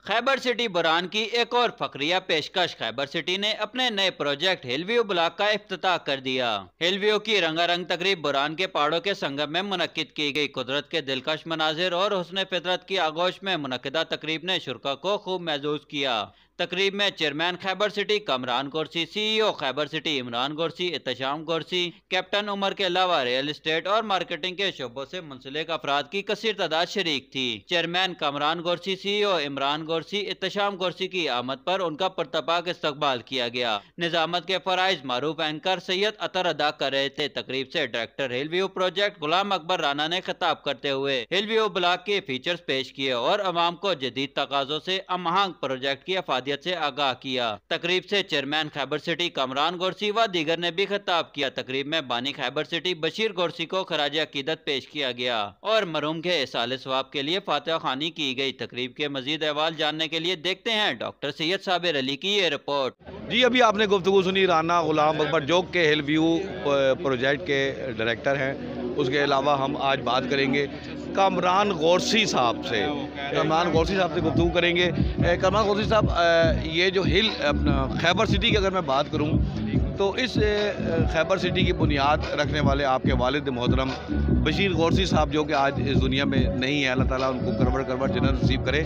خیبر city بران کی ایک اور فقریہ پیشکش۔ خیبر سٹی نے اپنے نئے پروجیکٹ ہل ویو بلاک کا افتتاح کر دیا۔ ہل ویو کی رنگا رنگ تقریب بران کے پہاڑوں کے سنگم میں منعقد کی گئی۔ قدرت کے دلکش مناظر اور حسن فطرت کی آغوش میں منعقدہ تقریب نے شرکاء کو خوب محظوظ کیا۔ تقریب میں چیئرمین خیبر سٹی کامران گورسی، سی ای او خیبر سٹی عمران گورسی، احتشام گورسی، کیپٹن عمر کے علاوہ ریل اسٹیٹ اور مارکیٹنگ کے شعبوں سے منسلک افراد کی کثیر تعداد شریک تھی۔ چیئرمین کامران گورسی، سی ای او عمران گورسی، احتشام گورسی کی آمد پر ان کا پرتپاک استقبال کیا گیا۔ نظامت کے فرائض معروف اینکر سید اطہر ادا کر رہے تھے۔ تقریب سے ڈائریکٹر ہل ویو پروجیکٹ غلام اکبر رانا نے خطاب کرتے ہوئے ہل ویو بلاک کے فیچرز پیش کیے اور عوام کو جدید تقاضوں سے ہم آہنگ پروجیکٹ کی افادیت سے آگاہ کیا۔ تقریب سے چیئرمین خیبر سٹی کامران گورسی و دیگر نے بھی خطاب کیا۔ تقریب میں بانی خیبر سٹی بشیر گورسی کو خراج عقیدت پیش کیا گیا اور مرحوم کے ایصال ثواب کے لیے فاتحہ خوانی کی گئی۔ تقریب کے مزید احوال جاننے کے لیے دیکھتے ہیں ڈاکٹر سید صابر علی کی یہ رپورٹ۔ جی ابھی آپ نے گفتگو سنی رانا غلام اکبر جو کہ ہل ویو پروجیکٹ کے ڈائریکٹر ہیں۔ اس کے علاوہ ہم آج بات کریں گے کامران گورسی صاحب سے۔ کامران گورسی صاحب سے گفتگو کریں گے۔ کامران گورسی صاحب، یہ جو خیبر سٹی کی اگر میں بات کروں تو اس خیبر سٹی کی بنیاد رکھنے والے آپ کے والد محترم بشیر گورسی صاحب جو کہ آج اس دنیا میں نہیں ہے، اللہ تعالیٰ ان کو کروڑ جنت نصیب کرے۔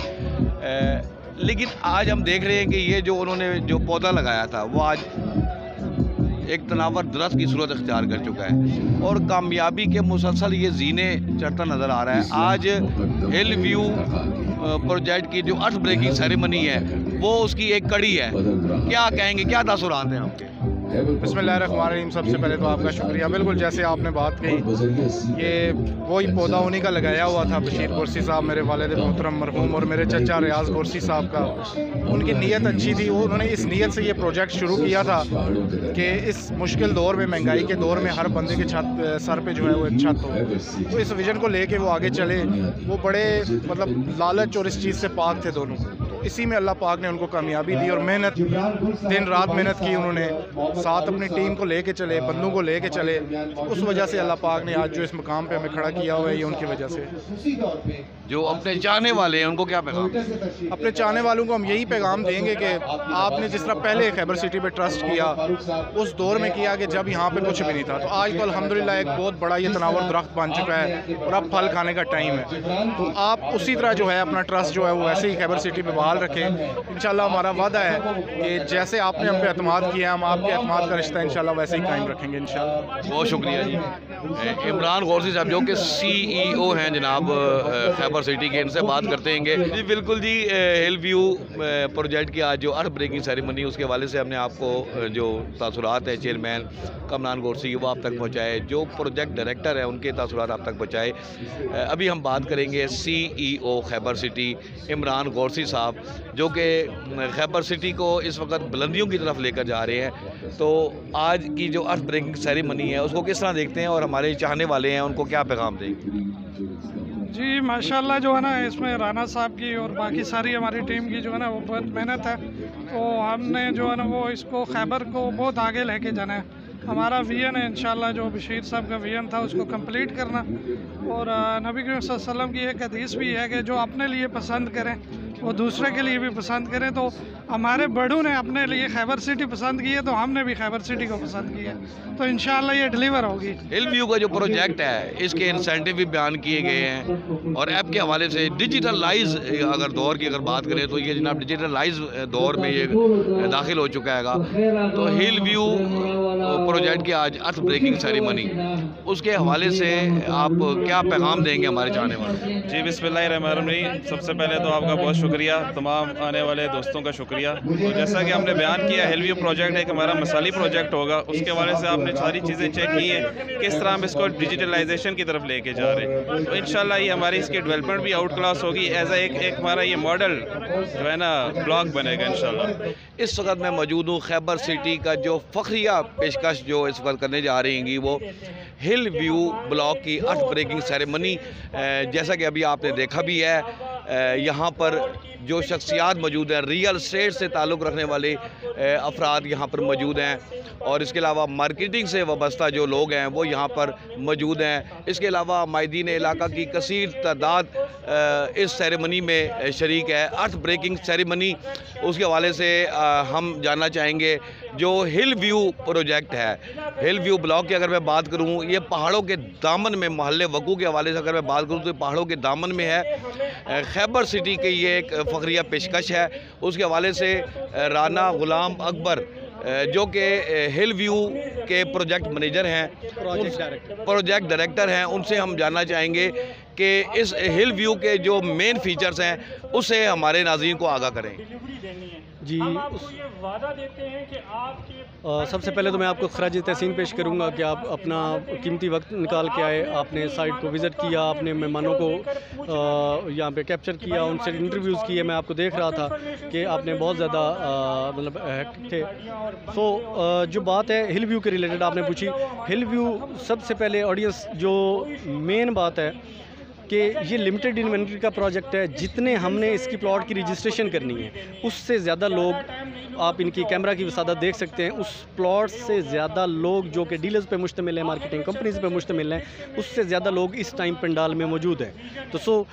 لیکن آج ہم دیکھ رہے ہیں کہ یہ جو انہوں نے جو پودا لگایا تھا وہ آج ایک تناور درخت کی صورت اختیار کر چکا ہے اور کامیابی کے مسلسل یہ زینے چڑھتا نظر آ رہا ہے۔ آج ہل ویو پروجیکٹ کی جو ارتھ بریکنگ سیریمنی ہے وہ اس کی ایک کڑی ہے۔ کیا کہیں گے، کیا تاثرات ہیں آپ کے؟ بسم اللہ الرحمن الرحیم۔ سب سے پہلے تو آپ کا شکریہ۔ بالکل جیسے آپ نے بات کہی، یہ وہی پودا انہیں کا لگایا ہوا تھا بشیر گورسی صاحب، میرے والد محترم مرحوم، اور میرے چچا ریاض گورسی صاحب کا۔ ان کی نیت اچھی تھی، انہوں نے اس نیت سے یہ پروجیکٹ شروع کیا تھا کہ اس مشکل دور میں، مہنگائی کے دور میں، ہر بندے کے سر پہ جو ہے وہ ایک چھت ہو۔ تو اس ویژن کو لے کے وہ آگے چلے۔ وہ بڑے لالچ اور اس چیز سے پاک تھے دونوں۔ اسی میں اللہ پاک نے ان کو کامیابی دی اور محنت، دن رات محنت کی انہوں نے، ساتھ اپنی ٹیم کو لے کے چلے، بندوں کو لے کے چلے۔ اس وجہ سے اللہ پاک نے آج جو اس مقام پہ ہمیں کھڑا کیا ہوا ہے یہ ان کی وجہ سے۔ جو اپنے چاہنے والے ہیں ان کو کیا پیغام؟ اپنے چاہنے والوں کو ہم یہی پیغام دیں گے کہ آپ نے جس طرح پہلے خیبر سٹی پہ ٹرسٹ کیا، اس دور میں کیا کہ جب یہاں پہ کچھ بھی نہیں تھا، تو آج تو الحمدللہ ایک بہت بڑا یہ تناور درخت بن چکا ہے اور اب پھل کھانے کا ٹائم ہے۔ تو آپ اسی طرح جو ہے اپنا ٹرسٹ جو ہے وہ ویسے ہی خیبر سٹی پہ بحال رکھیں۔ انشاءاللہ ہمارا وعدہ ہے کہ جیسے آپ نے ہم پہ اعتماد کیا، ہم آپ کے اعتماد کا رشتہ انشاءاللہ ویسے ہی قائم رکھیں گے انشاءاللہ۔ بہت شکریہ جی۔ عمران گورسی صاحب جو کہ سی ای او ہیں جناب خیبر سٹی کے، ان سے بات کرتے ہیں گے۔ جی بالکل جی، ہل ویو پروجیکٹ کی آج جو ارتھ بریکنگ سیریمنی اس کے حوالے سے ہم نے آپ کو جو تاثرات ہیں چیئرمین کامران گورسی کی وہ آپ تک پہنچائے، جو پروجیکٹ ڈائریکٹر ہیں ان کے تاثرات آپ تک پہنچائے۔ ابھی ہم بات کریں گے سی ای او خیبر سٹی عمران گورسی صاحب جو کہ خیبر سٹی کو اس وقت بلندیوں کی طرف لے کر جا رہے ہیں۔ تو آج کی جو ارتھ بریکنگ سیریمنی ہے اس کو کس طرح دیکھتے ہیں اور ہمارے چاہنے والے ہیں ان کو کیا پیغام دیں گے؟ جی ماشاءاللہ جو ہے نا، اس میں رانا صاحب کی اور باقی ساری ہماری ٹیم کی جو ہے نا وہ بہت محنت ہے۔ تو ہم نے جو ہے نا وہ اس کو خیبر کو بہت آگے لے کے جانا ہے۔ ہمارا ویژن ہے انشاءاللہ جو بشیر صاحب کا ویژن تھا اس کو کمپلیٹ کرنا۔ اور نبی کریم صلی اللہ علیہ وسلم کی ایک حدیث بھی ہے کہ جو اپنے لیے پسند کریں وہ دوسرے کے لیے بھی پسند کریں۔ تو ہمارے بڑوں نے اپنے لیے خیبر سٹی پسند کی ہے تو ہم نے بھی خیبر سٹی کو پسند کی ہے، تو انشاءاللہ یہ ڈیلیور ہوگی۔ ہل ویو کا جو پروجیکٹ ہے اس کے انسینٹیو بھی بیان کیے گئے ہیں اور ایپ کے حوالے سے ڈیجیٹلائز اگر دور کی اگر بات کریں تو یہ جناب ڈیجیٹلائز دور میں یہ داخل ہو چکا ہے گا۔ تو ہل ویو پروجیکٹ کی آج ارتھ بریکنگ سیریمنی، اس کے حوالے سے آپ کیا پیغام دیں گے ہمارے چاہنے والے؟ جی بسم اللہ الرحمن الرحیم۔ سب سے پہلے تو آپ کا بہت شکریہ، تمام آنے والے دوستوں کا شکریہ۔ تو جیسا کہ ہم نے بیان کیا، ہل ویو پروجیکٹ ایک ہمارا مثالی پروجیکٹ ہوگا، اس کے حوالے سے آپ نے ساری چیزیں چیک کی ہیں کس طرح ہم اس کو ڈیجیٹلائزیشن کی طرف لے کے جا رہے ہیں۔ تو انشاءاللہ یہ ہماری اس کی ڈیولپمنٹ بھی آؤٹ کلاس ہوگی، ایز اے ایک ہمارا یہ ماڈل جو ہے نا بلاک بنے گا انشاءاللہ۔ اس وقت میں موجود ہوں خیبر سٹی کا جو فخریہ پیشکش جو اس وقت کرنے جا رہی ہیں وہ ہل ویو بلاک کی ارتھ بریکنگ سیریمنی، جیسا کہ ابھی آپ نے دیکھا بھی ہے یہاں پر جو شخصیات موجود ہیں، ریئل اسٹیٹ سے تعلق رکھنے والے افراد یہاں پر موجود ہیں، اور اس کے علاوہ مارکیٹنگ سے وابستہ جو لوگ ہیں وہ یہاں پر موجود ہیں۔ اس کے علاوہ مائدین علاقہ کی کثیر تعداد اس سیریمنی میں شریک ہے، ارتھ بریکنگ سیریمنی۔ اس کے حوالے سے ہم جاننا چاہیں گے جو ہل ویو پروجیکٹ ہے، ہل ویو بلاک کی اگر میں بات کروں، یہ پہاڑوں کے دامن میں محل وقوع کے حوالے سے اگر میں بات کروں تو یہ پہاڑوں کے دامن میں ہے۔ خیبر سٹی کی یہ ایک فخریہ پیشکش ہے۔ اس کے حوالے سے رانا غلام اکبر جو کہ ہل ویو کے پروجیکٹ منیجر ہیں، پروجیکٹ ڈائریکٹر ہیں، ان سے ہم جاننا چاہیں گے کہ اس ہل ویو کے جو مین فیچرز ہیں اس سے ہمارے ناظرین کو آگاہ کریں۔ جی، سب سے پہلے تو میں آپ کو خراج تحسین پیش کروں گا کہ آپ اپنا قیمتی وقت نکال کے آئے، آپ نے سائٹ کو وزٹ کیا، آپ نے مہمانوں کو یہاں پہ کیپچر کیا، ان سے انٹرویوز کیے۔ میں آپ کو دیکھ رہا تھا کہ آپ نے بہت زیادہ مطلب ایکٹیو تھے۔ جو بات ہے ہل ویو کے ریلیٹڈ آپ نے پوچھی، ہل ویو سب سے پہلے آڈینس جو مین بات ہے کہ یہ لمیٹڈ انوینٹری کا پروجیکٹ ہے۔ جتنے ہم نے اس کی پلاٹ کی رجسٹریشن کرنی ہے اس سے زیادہ لوگ، آپ ان کی کیمرہ کی وسادت دیکھ سکتے ہیں، اس پلاٹ سے زیادہ لوگ جو کہ ڈیلرز پہ مشتمل ہیں، مارکیٹنگ کمپنیز پہ مشتمل ہیں، اس سے زیادہ لوگ اس ٹائم پنڈال میں موجود ہیں۔ تو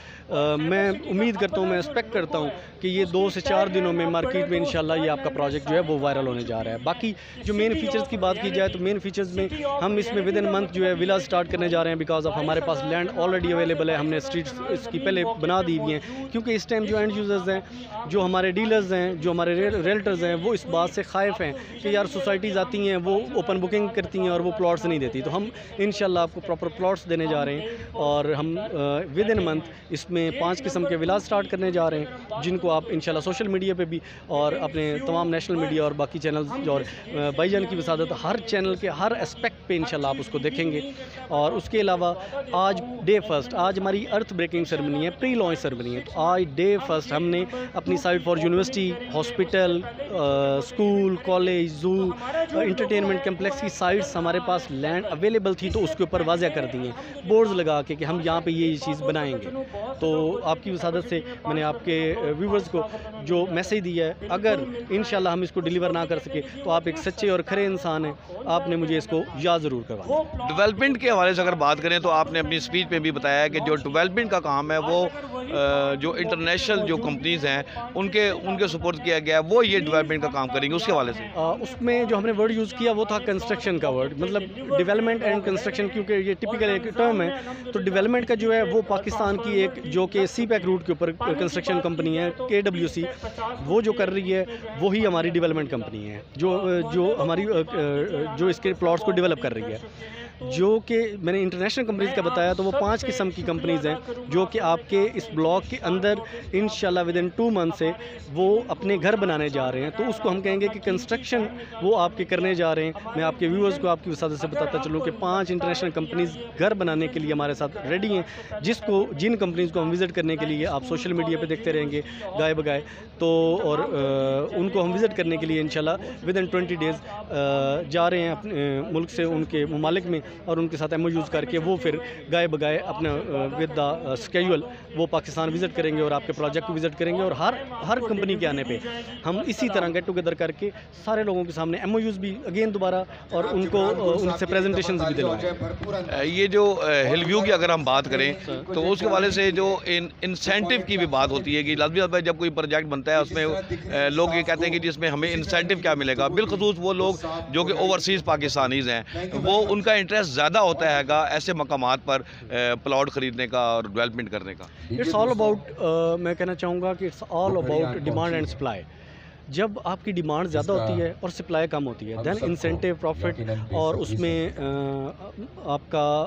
میں امید کرتا ہوں، میں ایکسپیکٹ کرتا ہوں کہ یہ 2 سے 4 دنوں میں مارکیٹ میں انشاءاللہ یہ آپ کا پروجیکٹ جو ہے وہ وائرل ہونے جا رہا ہے۔ باقی جو مین فیچرز کی بات کی جائے تو مین فیچرز میں ہم اس میں ودن منتھ جو ہے ولا سٹارٹ کرنے جا رہے ہیں، بیکاز آف ہمارے پاس لینڈ آلریڈی اویلیبل ہے، ہم نے اسٹریٹس اس کی پہلے بنا دی ہوئی ہیں، کیونکہ اس ٹائم جو اینڈ یوزرز ہیں، جو ہمارے ڈیلرز ہیں، جو ہمارے ریلٹرز ہیں، وہ اس بات سے خائف ہیں کہ یار سوسائٹیز آتی ہیں وہ اوپن بکنگ کرتی ہیں اور وہ پلاٹس نہیں دیتی۔ تو ہم انشاءاللہ آپ کو پراپر پلاٹس دینے جا رہے ہیں، اور ہم ودن منتھ اس میں 5 قسم کے ولاز سٹارٹ کرنے جا رہے ہیں، جن کو آپ انشاءاللہ سوشل میڈیا پہ بھی اور اپنے تمام نیشنل میڈیا اور باقی چینلز اور بھائی جان کی وسادت ہر چینل کے ہر اسپیکٹ پہ انشاءاللہ آپ اس کو دیکھیں گے۔ اور اس کے علاوہ آج ڈے فرسٹ، آج ہماری ارتھ بریکنگ سرمنی ہے، پری لانچ سرمنی ہے، تو آج ڈے فرسٹ ہم نے اپنی site for university, hospital, school, college, zoo, entertainment complex کی سائٹس ہمارے پاس لینڈ اویلیبل تھی تو اس کے اوپر واضح کر دی ہیں بورڈز لگا کے کہ ہم یہاں پہ یہ چیز بنائیں گے۔ تو آپ کی وسادت سے میں نے آپ کے ویورز کو جو میسیج دیا ہے، اگر انشاءاللہ ہم اس کو ڈیلیور نہ کر سکے تو آپ ایک سچے اور کھرے انسان ہیں، آپ نے مجھے اس کو یاد ضرور کروانا۔ ڈیولپمنٹ کے حوالے سے اگر بات کریں تو آپ نے اپنی اسپیچ میں بھی بتایا ہے کہ جو ڈیولپمنٹ کا کام ہے وہ جو انٹرنیشنل جو کمپنیز ہیں ان کے سپورٹ کیا گیا ہے، وہ یہ ڈیولپمنٹ کا کام کریں گے۔ اس کے حوالے سے اس میں جو ہم نے ورڈ یوز کیا وہ تھا کنسٹرکشن کا ورڈ، مطلب ڈیولپمنٹ اینڈ کنسٹرکشن، کیونکہ یہ ٹپیکل ایک ٹرم ہے۔ تو ڈیولپمنٹ کا جو ہے وہ پاکستان کی ایک جو کہ سی پیک روٹ کے اوپر کنسٹرکشن کمپنی ہے KWC، وہ جو کر رہی ہے وہی ہماری ڈیولپمنٹ کمپنی ہے جو ہماری جو اس کے پلاٹس کو ڈیولپ کر رہی ہے۔ جو کہ میں نے انٹرنیشنل کمپنیز کا بتایا تو وہ 5 قسم کی کمپنیز ہیں جو کہ آپ کے اس بلاک کے اندر انشاءاللہ ودن 2 منتھ سے وہ اپنے گھر بنانے جا رہے ہیں۔ تو اس کو ہم کہیں گے کہ کنسٹرکشن وہ آپ کے کرنے جا رہے ہیں۔ میں آپ کے ویورز کو آپ کی وسادت سے بتاتا چلوں کہ 5 انٹرنیشنل کمپنیز گھر بنانے کے لیے ہمارے ساتھ ریڈی ہیں، جن کمپنیز کو ہم وزٹ کرنے کے لیے آپ سوشل میڈیا پہ دیکھتے رہیں گے گائے بگائے، تو اور ان کو ہم وزٹ کرنے کے لیے انشاءاللہ ودن 20 ڈیز جا رہے ہیں اپنے ملک سے، ان کے ممالک میں، اور ان کے ساتھ ایم او یوز کر کے وہ پھر گائے بگائے اپنا ود دا اسکیجول وہ پاکستان وزٹ کریں گے اور آپ کے پروجیکٹ کو وزٹ کریں گے۔ اور ہر کمپنی کے آنے پہ ہم اسی طرح گیٹ ٹوگیدر کر کے سارے لوگوں کے سامنے ایم او یوز بھی اگین دوبارہ اور ان کو ان سے پریزنٹیشنز بھی دلوائیں۔ یہ جو ہل ویو کی اگر ہم بات کریں تو اس کے حوالے سے جو انسینٹیو کی بھی بات ہوتی ہے کہ لازمی طور پہ جب کوئی پروجیکٹ بنتا ہے اس میں لوگ یہ کہتے ہیں کہ جس میں ہمیں انسینٹیو کیا ملے گا، بالخصوص وہ لوگ جو کہ اوورسیز پاکستانیز ہیں، وہ ان کا انٹرسٹ زیادہ ہوتا ہے گا ایسے مقامات پر پلاٹ خریدنے کا اور ڈیولپمنٹ کرنے کا۔ اٹس آل اباؤٹ، میں کہنا چاہوں گا کہ it's all about demand and supply. جب آپ کی ڈیمانڈ زیادہ ہوتی ہے اور سپلائی کم ہوتی ہے دین انسینٹیو پروفٹ اور اس میں آپ کا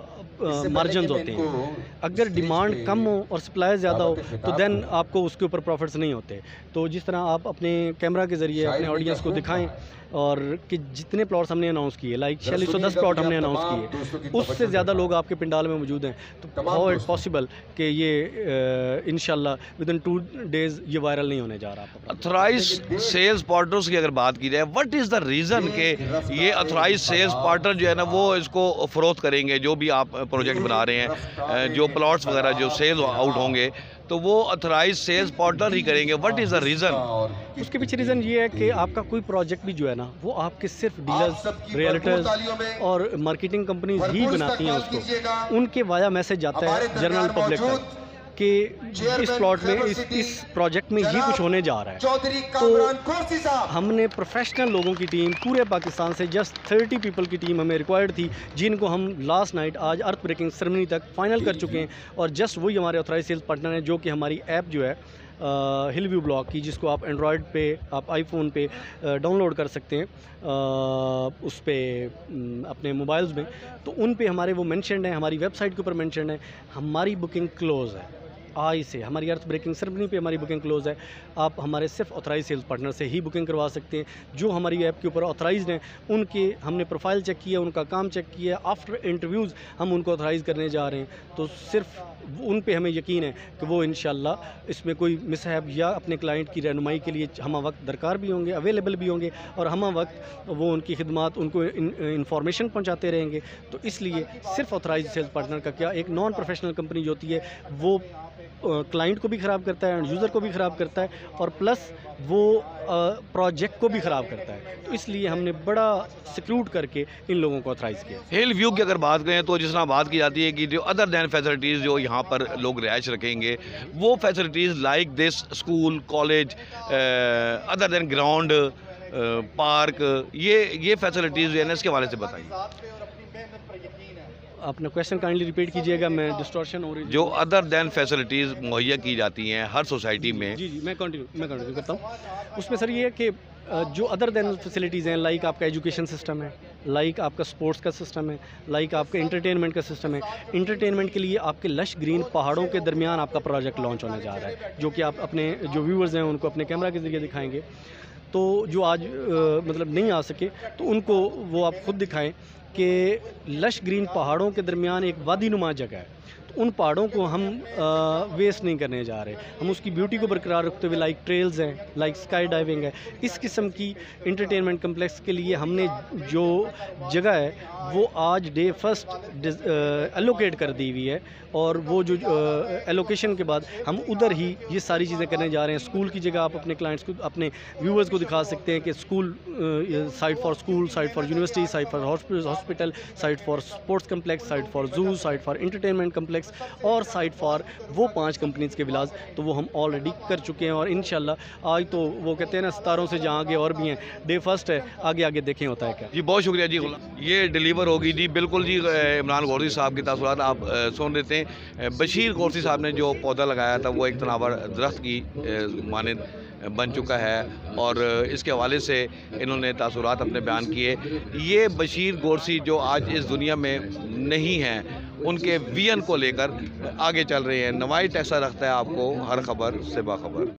مارجنز ہوتے ہیں۔ اگر ڈیمانڈ کم ہو اور سپلائی زیادہ ہو تو دین آپ کو اس کے اوپر پروفٹس نہیں ہوتے۔ تو جس طرح آپ اپنے کیمرہ کے ذریعے اپنے آڈینس کو دکھائیں اور کہ جتنے پلاٹس ہم نے اناؤنس کیے، لائک 4610 پلاٹ ہم نے اناؤنس کیے، اس سے زیادہ لوگ آپ کے پنڈال میں موجود ہیں، تو ہاؤ اٹ پاسبل کہ یہ انشاءاللہ ودن 2 ڈیز یہ وائرل نہیں ہونے جا رہا۔ اتھرائز سیلز پارٹنرز کی اگر بات کی جائے، وٹ از دا ریزن کہ یہ اتھرائز سیلز پارٹنر جو ہے نا وہ اس کو فروخت کریں گے، جو بھی آپ پروجیکٹ بنا رہے ہیں، جو پلاٹس وغیرہ جو سیل آؤٹ ہوں گے، تو وہ اتھرائز سیلز پارٹنر ہی کریں گے. What is the reason? اس کے پیچھے ریزن یہ ہے کہ آپ کا کوئی پروجیکٹ بھی جو ہے نا وہ آپ کے صرف ڈیلرز، ریئلٹرز اور مارکیٹنگ کمپنیز ہی بناتی ہیں اس کو. ان کے وایا میسج جاتا ہے جنرل پبلک تک کہ اس پلاٹ میں اس پروجیکٹ میں یہ کچھ ہونے جا رہا ہے. تو ہم نے پروفیشنل لوگوں کی ٹیم پورے پاکستان سے جسٹ 30 پیپل کی ٹیم ہمیں ریکوائرڈ تھی، جن کو ہم لاسٹ نائٹ آج ارتھ بریکنگ سرمنی تک فائنل کر چکے ہیں. اور جسٹ وہی ہمارے آتھرائز سیلز پارٹنر ہیں جو کہ ہماری ایپ جو ہے ہل ویو بلاگ کی، جس کو آپ اینڈرائڈ پہ، آپ آئی فون پہ ڈاؤن لوڈ کر سکتے ہیں اس پہ اپنے موبائلز میں. تو ان پہ ہمارے وہ مینشنڈ ہیں، ہماری ویب سائٹ کے اوپر مینشنڈ ہیں. ہماری بکنگ کلوز ہے آج سے، ہماری ارتھ بریکنگ سرمنی پہ ہماری بکنگ کلوز ہے. آپ ہمارے صرف آتھرائز سیلز پارٹنر سے ہی بکنگ کروا سکتے ہیں جو ہماری ایپ کے اوپر آتھرائزڈ ہیں. ان کے ہم نے پروفائل چیک کیا، ان کا کام چیک کیا، آفٹر انٹرویوز ہم ان کو آتھرائز کرنے جا رہے ہیں. تو صرف ان پہ ہمیں یقین ہے کہ وہ انشاءاللہ اس میں کوئی مسہیپ یا اپنے کلائنٹ کی رہنمائی کے لیے ہمہ وقت درکار بھی ہوں گے، اویلیبل بھی ہوں گے، اور ہمہ وقت وہ ان کی خدمات، ان کو انفارمیشن پہنچاتے رہیں گے. تو اس لیے صرف آتھرائز سیلز پارٹنر کا کیا، ایک نان پروفیشنل کمپنی جو ہوتی ہے وہ کلائنٹ کو بھی خراب کرتا ہے، یوزر کو بھی خراب کرتا ہے، اور پلس وہ پروجیکٹ کو بھی خراب کرتا ہے. تو اس لیے ہم نے بڑا سیکیورٹ کر کے ان لوگوں کو آتھرائز کیا. ہل ویو کی اگر بات کریں تو جس طرح بات کی جاتی ہے کہ جو ادر دین فیسلٹیز جو یہاں پر لوگ رہائش رکھیں گے، وہ facilities like this school, college, other than ground, park, یہ فیسلٹیز جو ہے نا اس کے حوالے سے بتائیے. اپنا کویشچن کائنڈلی ریپیٹ کیجیے گا، میں ڈسٹورشن ہو رہی ہے. جو ادر دین فیسلٹیز مہیا کی جاتی ہیں ہر سوسائٹی میں. جی میں کنٹینیو کرتا ہوں. اس میں سر یہ ہے کہ جو ادر دین فیسلٹیز ہیں، لائک آپ کا ایجوکیشن سسٹم ہے، لائک آپ کا سپورٹس کا سسٹم ہے، لائک آپ کا انٹرٹینمنٹ کا سسٹم ہے. انٹرٹینمنٹ کے لیے آپ کے لش گرین پہاڑوں کے درمیان آپ کا پروجیکٹ لانچ ہونے جا رہا ہے، جو کہ آپ اپنے جو ویورز ہیں ان کو اپنے کیمرہ کے ذریعے دکھائیں گے. تو جو آج مطلب نہیں آ سکے تو ان کو وہ آپ خود دکھائیں کہ لش گرین پہاڑوں کے درمیان ایک وادی نما جگہ ہے. تو ان پہاڑوں کو ہم ویسٹ نہیں کرنے جا رہے، ہم اس کی بیوٹی کو برقرار رکھتے ہوئے لائک ٹریلز ہیں، لائک اسکائی ڈائیونگ ہے، اس قسم کی انٹرٹینمنٹ کمپلیکس کے لیے ہم نے جو جگہ ہے وہ آج ڈے فرسٹ ایلوکیٹ کر دی ہوئی ہے. اور وہ جو ایلوکیشن کے بعد ہم ادھر ہی یہ ساری چیزیں کرنے جا رہے ہیں. اسکول کی جگہ آپ اپنے کلائنٹس کو، اپنے ویورز کو دکھا سکتے ہیں کہ school, site for school, site for university, site for hospital, site for sports complex, site for zoo, site for entertainment complex, اور سائٹ فار وہ 5 کمپنیز کے ولاز. تو وہ ہم آلریڈی کر چکے ہیں، اور انشاءاللہ آج تو وہ کہتے ہیں نا ستاروں سے جہاں آگے اور بھی ہیں، ڈے فرسٹ ہے، آگے دیکھیں ہوتا ہے کیا. جی بہت شکریہ جی. یہ ڈیلیور ہوگی جی بالکل جی. عمران غورسی صاحب کے تاثرات آپ سن لیتے ہیں. بشیر غورسی صاحب نے جو پودا لگایا تھا وہ ایک تناور درخت کی مانند بن چکا ہے، اور اس کے حوالے سے انہوں نے تاثرات اپنے بیان کیے. یہ بشیر غورسی جو آج اس دنیا میں نہیں ہیں، ان کے ویژن کو لے کر آگے چل رہے ہیں. نوائی ٹیکسا رکھتا ہے آپ کو ہر خبر سے باخبر.